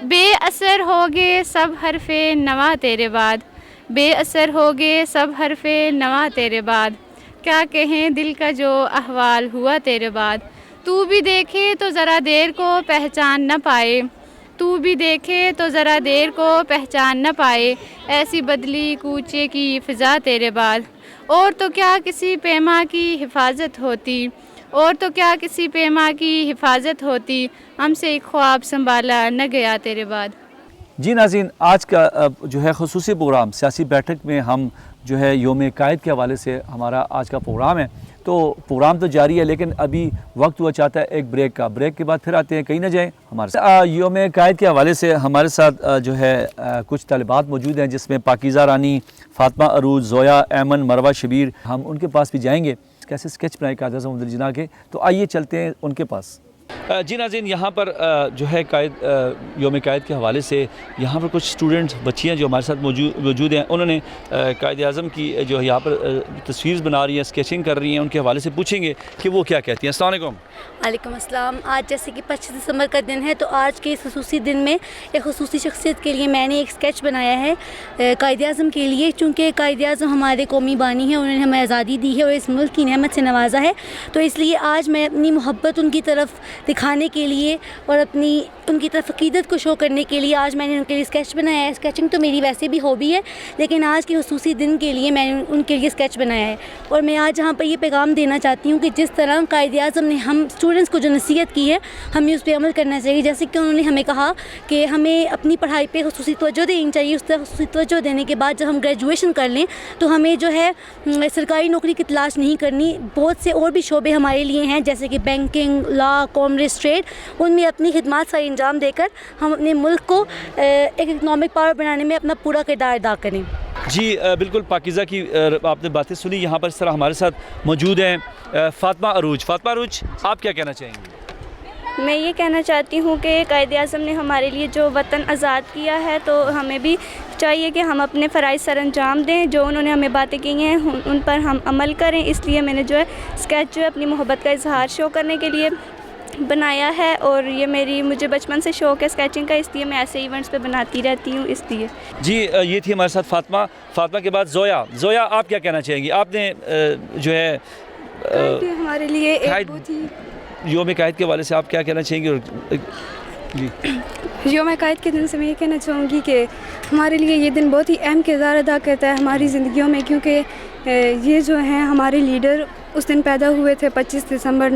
बेअसर हो गए सब हरफे नवा तेरे बाद, बेअसर हो गए सब हरफे नवा तेरे बाद, क्या कहें दिल का जो अहवाल हुआ तेरे बाद। तू भी देखे तो ज़रा देर को पहचान न पाए, तू भी देखे तो ज़रा देर को पहचान न पाए, ऐसी बदली कूचे की फ़िज़ा तेरे बाद। और तो क्या किसी पैमा की हिफाजत होती, और तो क्या किसी पैमा की हिफाजत होती, हमसे एक ख्वाब संभाला न गया तेरे बाद। जी नाज़रीन, आज का जो है ख़ुसूसी प्रोग्राम सियासी बैठक में हम जो है योम कायद के हवाले से हमारा आज का प्रोग्राम है। तो प्रोग्राम तो जारी है, लेकिन अभी वक्त हुआ चाहता है एक ब्रेक का। ब्रेक के बाद फिर आते हैं, कहीं ना जाएँ हमारे साथ। योम कायद के हवाले से हमारे साथ जो है कुछ तलबात मौजूद हैं, जिसमें पाकीज़ा रानी, फातिमा अरूज, जोया ऐमन, मरवा शबीर। हम उनके पास भी जाएँगे कैसे स्केच बनाए कायद आज़म जिन्ना के। तो आइए चलते हैं उनके पास। जी नाज़रीन, यहाँ पर जो है योम कायद के हवाले से यहाँ पर कुछ स्टूडेंट्स, बच्चियाँ जो हमारे साथ मौजूद हैं, उन्होंने कायद आज़म की जो है यहाँ पर तस्वीर बना रही हैं, स्केचिंग कर रही हैं। उनके हवाले से पूछेंगे कि वो क्या कहती हैं। अस्सलाम वालेकुम। वालेकुम अस्सलाम। आज जैसे कि 25 दिसंबर का दिन है, तो आज के इस ख़ुसूसी दिन में एक ख़ुसूसी शख्सियत के लिए मैंने एक स्केच बनाया है कायद आज़म के लिए। चूँकि कायद आज़म हमारे कौमी बानी हैं, उन्होंने हमें आज़ादी दी है और इस मुल्क की नेमत से नवाजा है, तो इसलिए आज मैं अपनी मोहब्बत उनकी तरफ दिखाने के लिए और अपनी उनकी तरफ अकीदत को शो करने के लिए आज मैंने उनके लिए स्केच बनाया है। स्केचिंग तो मेरी वैसे भी हॉबी है, लेकिन आज के खुसूसी दिन के लिए मैंने उनके लिए स्केच बनाया है। और मैं आज यहाँ पर ये पैगाम देना चाहती हूँ कि जिस तरह कायद-ए-आज़म ने हम स्टूडेंट्स को जो नसीहत की है, हमें उस पर अमल करना चाहिए। जैसे कि उन्होंने हमें कहा कि हमें अपनी पढ़ाई पे खुसूसी तवज्जो देनी चाहिए। उस तरह खुसूसी तवज्जो देने के बाद जब हम ग्रेजुएशन कर लें तो हमें जो है सरकारी नौकरी की तलाश नहीं करनी। बहुत से और भी शोबे हमारे लिए हैं, जैसे कि बैंकिंग, लॉ, कॉमर्स, ट्रेड। उनमें अपनी खिदमत का अंजाम देकर हम अपने मुल्क को एक इकनॉमिक पावर बनाने में अपना पूरा किरदार अदा करें। जी बिल्कुल पाकिज़ा की आपने बातें सुनी। यहाँ पर इस तरह हमारे साथ मौजूद हैं फ़ातिमा अरूज। फ़ातिमा अरूज, आप क्या कहना चाहेंगी? मैं ये कहना चाहती हूँ कि कायद-ए-आज़म ने हमारे लिए जो वतन आज़ाद किया है, तो हमें भी चाहिए कि हम अपने फ़राइज़ सर अंजाम दें। जो उन्होंने हमें बातें की हैं उन पर हम अमल करें। इसलिए मैंने जो है स्केच जो है अपनी मोहब्बत का इजहार शो करने के लिए बनाया है। और ये मुझे बचपन से शौक़ है स्केचिंग का, इसलिए मैं ऐसे इवेंट्स पे बनाती रहती हूँ। इसलिए जी ये थी हमारे साथ फ़ातिमा। फ़ातिमा के बाद ज़ोया। ज़ोया, आप क्या कहना चाहेंगी? आपने जो है हमारे लिए एक बहुत ही योम कायद के हवाले से आप क्या कहना चाहेंगे? जी योम कायद के दिन से मैं ये कहना चाहूँगी कि हमारे लिए ये दिन बहुत ही अहम किरदार अदा करता है हमारी ज़िंदगियों में, क्योंकि ये जो हैं हमारे लीडर उस दिन पैदा हुए थे 25 दिसंबर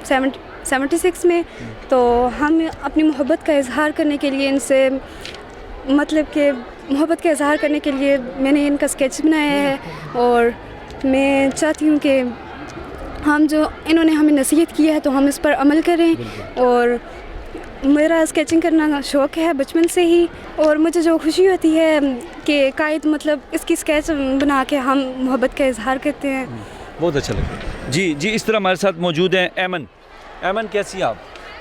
1876 में। तो हम अपनी मोहब्बत का इजहार करने के लिए इनसे मतलब कि मोहब्बत का इजहार करने के लिए मैंने इनका स्केच बनाया है। और मैं चाहती हूँ कि हम जो इन्होंने हमें नसीहत की है तो हम इस पर अमल करें। और मेरा स्केचिंग करना शौक़ है बचपन से ही, और मुझे जो खुशी होती है कि कायद मतलब इसकी स्केच बना के हम मोहब्बत का इजहार करते हैं। बहुत अच्छा लगा। जी जी, इस तरह हमारे साथ मौजूद हैं ऐमन। ऐमन, कैसी आप?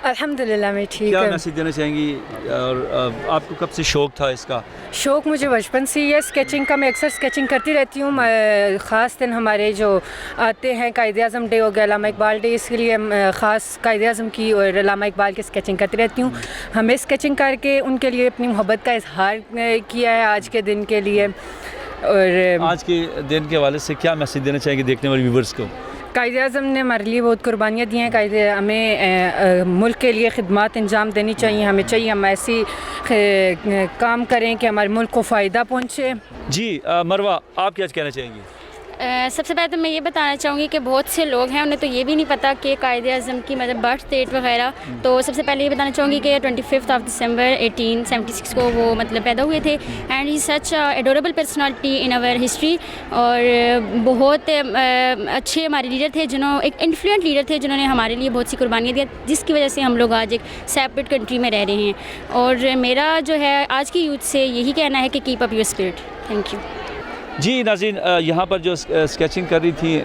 अल्हम्दुलिल्लाह मैं ठीक क्या हूँ। मैसेज देना चाहेंगी? और आपको कब से शौक़ था इसका? शौक़ मुझे बचपन से ही है स्केचिंग का। मैं अक्सर स्केचिंग करती रहती हूँ। ख़ास दिन हमारे जो आते हैं कायद-ए-आज़म डे हो गया, अल्लामा इकबाल डे, इसके लिए ख़ास कायद-ए-आज़म की और अल्लामा इकबाल की स्केचिंग करती रहती हूँ। हमें स्केचिंग करके उनके लिए अपनी मोहब्बत का इजहार किया है आज के दिन के लिए। और आज के दिन के हवाले से क्या मैसेज देना चाहेंगे देखने वाले व्यूवर्स को? कायद-ए-आज़म ने हमारे लिए बहुत कुर्बानियाँ दी हैं। हमें मुल्क के लिए खिदमत अंजाम देनी चाहिए। हमें चाहिए हम ऐसी काम करें कि हमारे मुल्क को फ़ायदा पहुँचे। जी मरवा, आप क्या कहना चाहेंगी? सबसे पहले तो मैं ये बताना चाहूँगी कि बहुत से लोग हैं उन्हें तो ये भी नहीं पता कि कायद-ए-आज़म की मतलब बर्थ डेट वगैरह। तो सबसे पहले ये बताना चाहूँगी कि 25 दिसंबर 1876 को वो मतलब पैदा हुए थे। And he such adorable personality in our history. और बहुत अच्छे हमारे लीडर थे, एक इन्फ्लुएंट लीडर थे जिन्होंने हमारे लिए बहुत सी कुर्बानियाँ दी, जिसकी वजह से हम लोग आज एक सेपरेट कंट्री में रह रहे हैं। और मेरा जो है आज की यूथ से यही कहना है कि keep up your spirit. Thank you. जी नाज़रीन, यहाँ पर जो स्केचिंग कर रही थी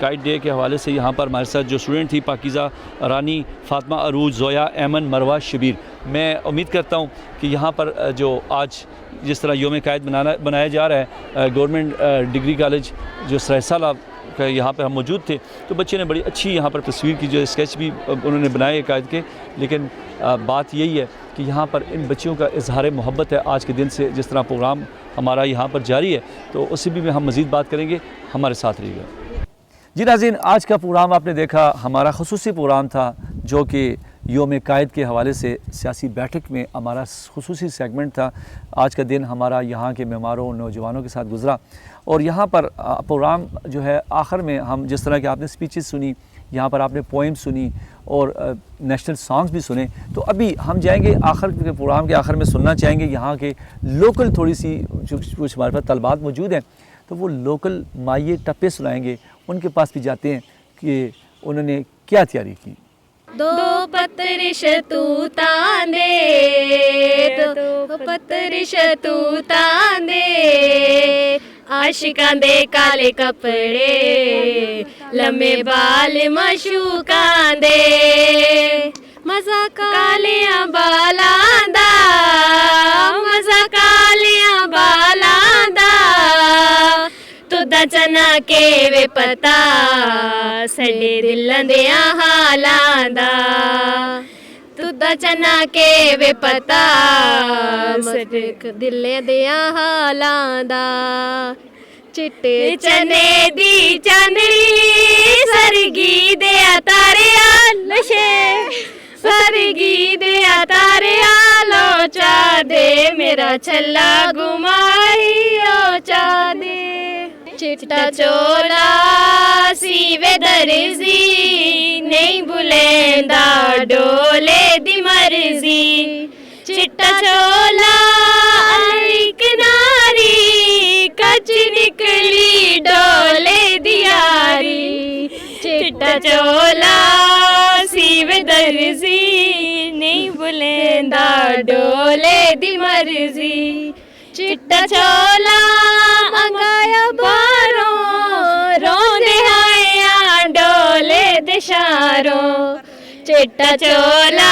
काइड डे के हवाले से, यहाँ पर हमारे साथ जो स्टूडेंट थी पाकिज़ा रानी, फ़ातिमा अरूज, ज़ोया, ऐमन, मरवा, शबीर। मैं उम्मीद करता हूँ कि यहाँ पर जो आज जिस तरह योम कायद बनाया जा रहा है, गवर्नमेंट डिग्री कॉलेज जो सरायसाला का यहाँ पर हम मौजूद थे, तो बच्चे ने बड़ी अच्छी यहाँ पर तस्वीर की, जो स्केच भी उन्होंने बनाए कायद के। लेकिन बात यही है कि यहाँ पर इन बच्चियों का इजहार मोहब्बत है। आज के दिन से जिस तरह प्रोग्राम हमारा यहाँ पर जारी है, तो उसी भी में हम मज़ीद बात करेंगे। हमारे साथ रहिएगा। जी नाज़रीन, आज का प्रोग्राम आपने देखा, हमारा खुसूसी प्रोग्राम था जो कि योम कायद के हवाले से सियासी बैठक में हमारा खुसूसी सेगमेंट था। आज का दिन हमारा यहाँ के मेहमानों, नौजवानों के साथ गुज़रा। और यहाँ पर प्रोग्राम जो है आखिर में हम जिस तरह के आपने स्पीचेस सुनी, यहाँ पर आपने पोइम सुनी और नेशनल सॉन्ग्स भी सुने। तो अभी हम जाएंगे आखिर के प्रोग्राम के आखिर में सुनना चाहेंगे यहाँ के लोकल थोड़ी सी जो कुछ हमारे पास तलबात मौजूद हैं, तो वो लोकल माये टप्पे सुनाएंगे। उनके पास भी जाते हैं कि उन्होंने क्या तैयारी की। दो पत्र शतूता दे, दो पत्र शतूता दे, आशिकां दे काले कपड़े, लम्मे बाल मशूकां दे, मज़ा कालियां बालां दा, मज़ा कालियां बालां दा, तुदा चना के वे पता साडे दिलां दे हालां दा, तुदा चना के वे पता साडे दिलां दे हालां दा, चिट्टे चने दी चांदनी सरगी दे तारे तारे आलशे सरगी दिया तारे आलो चा दे मेरा छल्ला घुमाइयो चा दे चिट्टा चोला सीवे दर्जी नहीं बुलेंदा डोले दी मर्जी चिट्टा चोला अली किनारी कच निकली डोले दियारी चिट्टा चोला सीवे दर्जी नहीं बुलेंदा डोले दी मर्जी चिट्टा चोला मंगाया बारों रोने आया डोले दिशारों चिट्टा चोला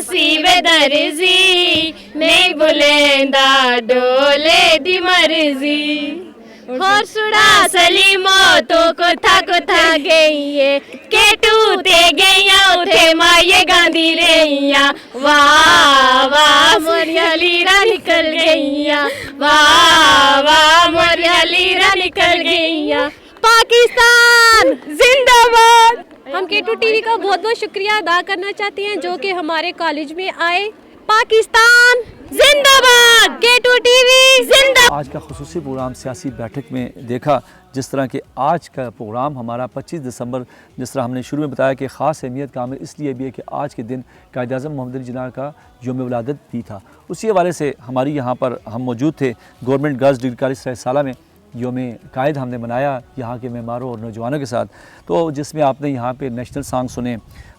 सीवे दर्जी नहीं बुलेंदा डोले दी मर्जी और सुड़ा सलीमो तो कुथा गई के टूटे गैया उठे माये गांधी रैया वाह वाह मोरिया लीरा निकल गैया वाह वाह मोरिया लीरा निकल गैया पाकिस्तान जिंदाबाद। हम K2 TV का बहुत बहुत शुक्रिया अदा करना चाहते हैं जो कि हमारे कॉलेज में आए। पाकिस्तान जिंदाबाद, K2 TV जिंदाबाद। आज का खुसूसी प्रोग्राम सियासी बैठक में देखा जिस तरह के आज का प्रोग्राम हमारा 25 दिसंबर जिस तरह हमने शुरू में बताया कि ख़ास अहमियत का हमें इसलिए भी है कि आज के दिन कायद-ए-आज़म मोहम्मद अली जिन्ना का यौम विलादत भी था। उसी हवाले से हमारी यहाँ पर हम मौजूद थे गवर्नमेंट गर्ल्स डिग्री कॉलेज सरायसाला में यौम कायद हमने मनाया यहाँ के मेहमानों और नौजवानों के साथ, तो जिसमें आपने यहाँ पे नेशनल सॉन्ग सुने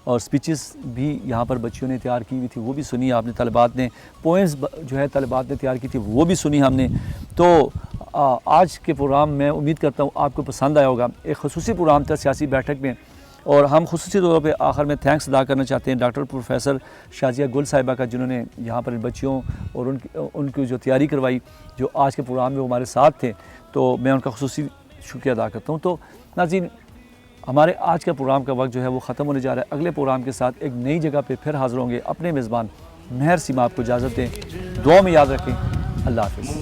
और स्पीचेस भी यहाँ पर बच्चियों ने तैयार की हुई थी वो भी सुनी आपने, तलबात ने पोएम्स जो है तलबात ने तैयार की थी वो भी सुनी हमने। तो आज के प्रोग्राम मैं उम्मीद करता हूँ आपको पसंद आया होगा। एक खुसूसी प्रोग्राम था सियासी बैठक में और हम खुसूसी तौर पे आखिर में थैंक्स अदा करना चाहते हैं डॉक्टर प्रोफेसर शाजिया गुल साहिबा का जिन्होंने यहाँ पर इन बच्चियों और उनकी जो तैयारी करवाई जो आज के प्रोग्राम में वो हमारे साथ थे, तो मैं उनका खुसूसी शुक्रिया अदा करता हूँ। तो नाज़रीन हमारे आज का प्रोग्राम का वक्त जो है वो ख़त्म होने जा रहा है। अगले प्रोग्राम के साथ एक नई जगह पे फिर हाज़िर होंगे। अपने मेज़बान महर सीमा आपको इजाज़त दें, दुआ में याद रखें। अल्लाह हाफ़िज़।